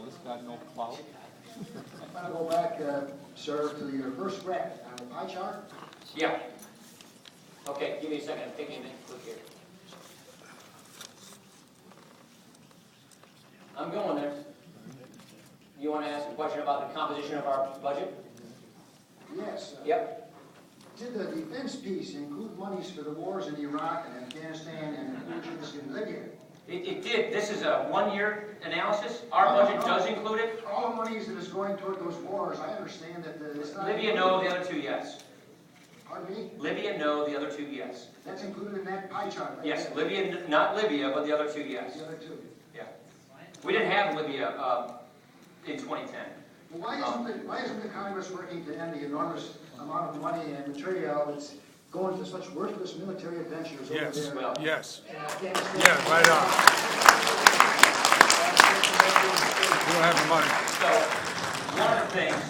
this got no clout. I'm going to go back, sir, to your first graph on the pie chart. Yeah. Okay, give me a second. I'm taking a minute to click here. I'm going there. You want to ask a question about the composition of our budget? Yes. Yep. Did the defense piece include monies for the wars in Iraq and Afghanistan and incursions in Libya? It did. This is a one-year analysis. Our budget does include it. All the monies that is going toward those wars, I understand that it's not... Libya, no. The other two, yes. Pardon me? Libya, no. The other two, yes. That's included in that pie chart, right? Yes. Libya, not Libya, but the other two, yes. The other two. Yeah. We didn't have Libya in 2010. Well, why isn't the Congress working to end the enormous amount of money and material that's going to such worthless military adventures over there? Well, Yes. In Afghanistan? Yeah, right on. We don't have the money. So, one of the things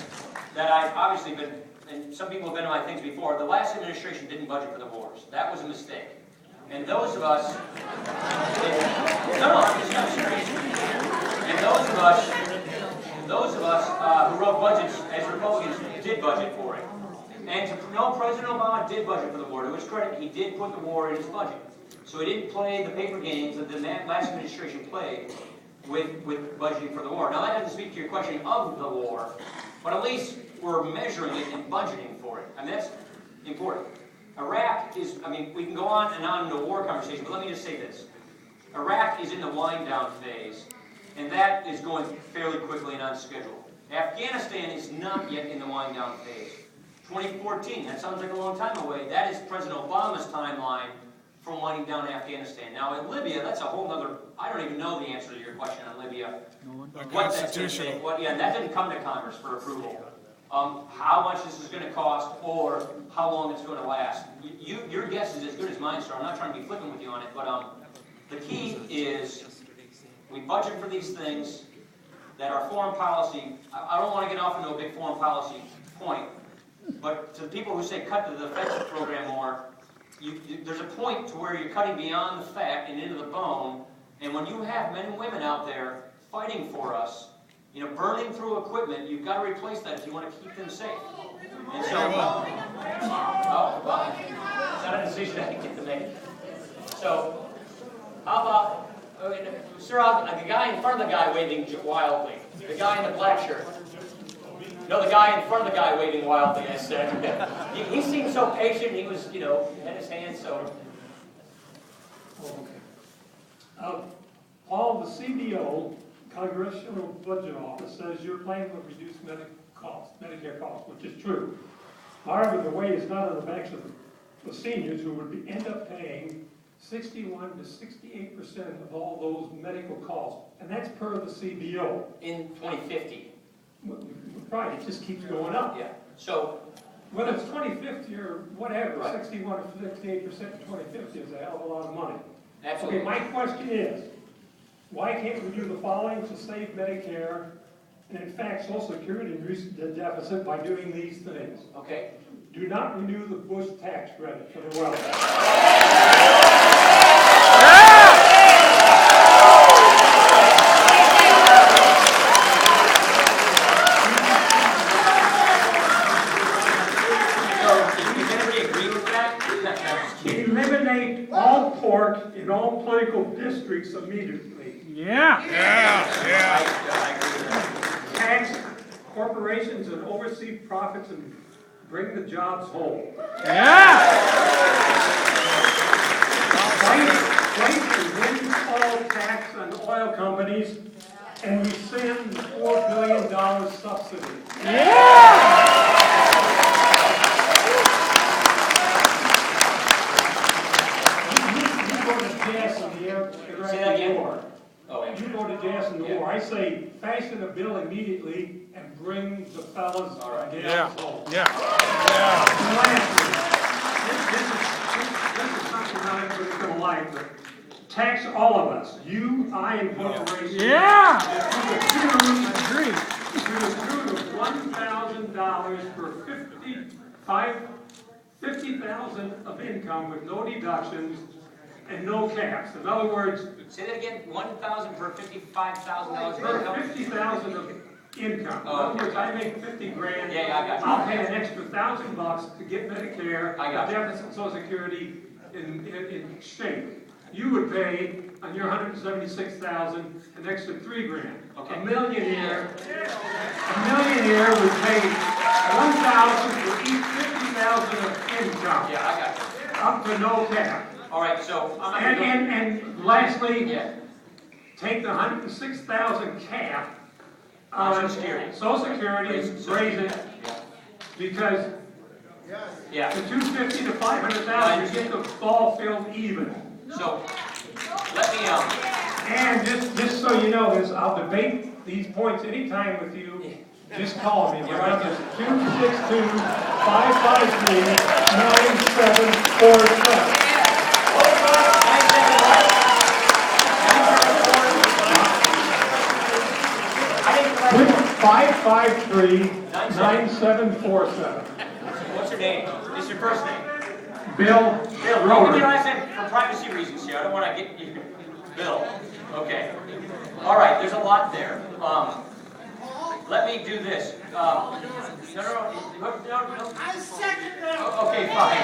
that I've obviously been, and some people have been to my things before, the last administration didn't budget for the wars. That was a mistake. And those of us, I'm just not serious. And those of us who wrote budgets as Republicans did budget for it. And to know President Obama did budget for the war. To his credit, he did put the war in his budget. So he didn't play the paper games that the last administration played with budgeting for the war. Now that doesn't speak to your question of the war, but at least we're measuring it and budgeting for it. I mean, that's important. Iraq is, I mean, we can go on and on in the war conversation, but let me just say this. Iraq is in the wind down phase, and that is going fairly quickly and on schedule. Afghanistan is not yet in the wind down phase. 2014, that sounds like a long time away. That is President Obama's timeline for winding down Afghanistan. Now in Libya, that's a whole other, I don't even know the answer to your question on Libya. What that's going to take. Yeah, that didn't come to Congress for approval. How much this is going to cost or how long it's going to last. Your guess is as good as mine, sir. I'm not trying to be flippant with you on it, but the key is we budget for these things that our foreign policy, I don't want to get off into a big foreign policy point, but to the people who say cut the defense program more, there's a point to where you're cutting beyond the fat and into the bone, and when you have men and women out there fighting for us, you know, burning through equipment, you've got to replace that if you want to keep them safe. And so, oh, well, it's not a decision I get to make. So, how about, sir, the guy in front of the guy waving wildly, the guy in the black shirt. No, the guy in front of the guy waving wildly, I said. He seemed so patient, he was, you know, had his hands so... Paul, the CBO, Congressional Budget Office, says your plan would reduce Medicare costs, which is true. However, the weight is not on the backs of the seniors who would end up paying 61 to 68% of all those medical costs, and that's per the CBO. In 2050. Right, it just keeps going up. Yeah. So, whether it's 2050 or whatever, right. 61 to 68% in 2050 is a hell of a lot of money. Absolutely. Okay, my question is, why can't we do the following to save Medicare and in fact Social Security and reduce the deficit by doing these things? Okay. Do not renew the Bush tax credit for the wealthy. Eliminate all pork in all political districts immediately. Yeah. Tax corporations and oversee profits and bring the jobs home. Place the windfall tax on oil companies and rescind the $4 billion subsidy. Say that again. Oh, yeah. You go to gas in the war. I say fashion a bill immediately and bring the fellas gas home. Yeah. This is something not everybody's going to like, but tax all of us. You, I, and corporations. Yeah. To the tune of $1,000 for $50,000 of income with no deductions. and no caps. In other words, Say that again, 1,000 per $55,000 for income? 50,000 of income. In Oh, other words, I make 50 grand. Yeah, I got you. I'll pay an extra $1,000 to get Medicare, I got you. deficit Social Security in exchange. You would pay on your 176,000 an extra 3 grand. Okay. A millionaire would pay 1,000 for each 50,000 of income, Yeah, I got you. up to no cap. All right, so I'm not gonna And lastly, Yeah, take the 106,000 cap On on Social Security. Social Security, raise it, because yeah. the 250 to 500,000, you get the ball filled even. So, let me, And just so you know this, I'll debate these points anytime with you. Just call me. My number is 262-553-9747. I didn't 553-9747. What's your name? It's your first name. Bill Bill, don't give me your Roder. last name for privacy reasons here. I don't want to get you. Bill. Okay. All right, there's a lot there. Let me do this. No. I second that. Okay, fine.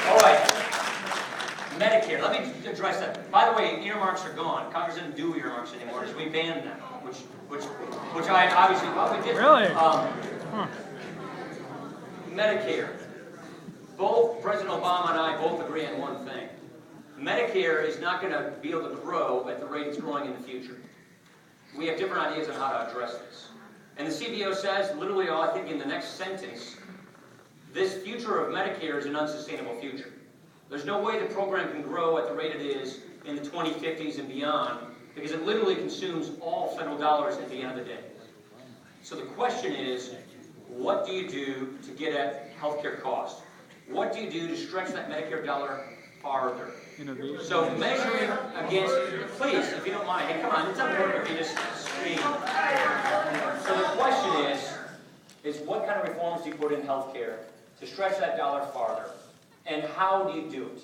All right. Medicare, let me address that. By the way, earmarks are gone. Congress doesn't do earmarks anymore, because we banned them, which I obviously, well, we did. Really? Medicare. Both President Obama and I both agree on one thing. Medicare is not going to be able to grow at the rate it's growing in the future. We have different ideas on how to address this. And the CBO says, literally, I think in the next sentence, this future of Medicare is an unsustainable future. There's no way the program can grow at the rate it is in the 2050s and beyond, because it literally consumes all federal dollars at the end of the day. So the question is, what do you do to get at healthcare costs? What do you do to stretch that Medicare dollar farther? So measuring against, please, if you don't mind, hey, come on, it's important if you just scream. So the question is what kind of reforms do you put in healthcare to stretch that dollar farther? And how do you do it?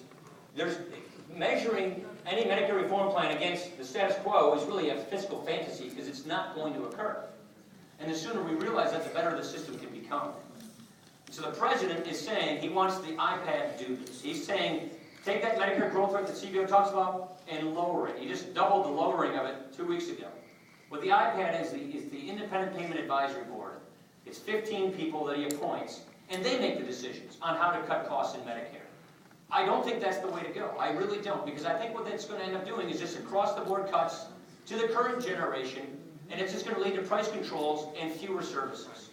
There's measuring any Medicare reform plan against the status quo is really a fiscal fantasy, because it's not going to occur. And the sooner we realize that, the better the system can become. So the president is saying he wants the iPad to do this. He's saying, take that Medicare growth rate that CBO talks about and lower it. He just doubled the lowering of it 2 weeks ago. What the iPad is the Independent Payment Advisory Board. It's 15 people that he appoints, and they make the decisions on how to cut costs in Medicare. I don't think that's the way to go. I really don't, because I think what that's going to end up doing is just across-the-board cuts to the current generation, and it's just going to lead to price controls and fewer services.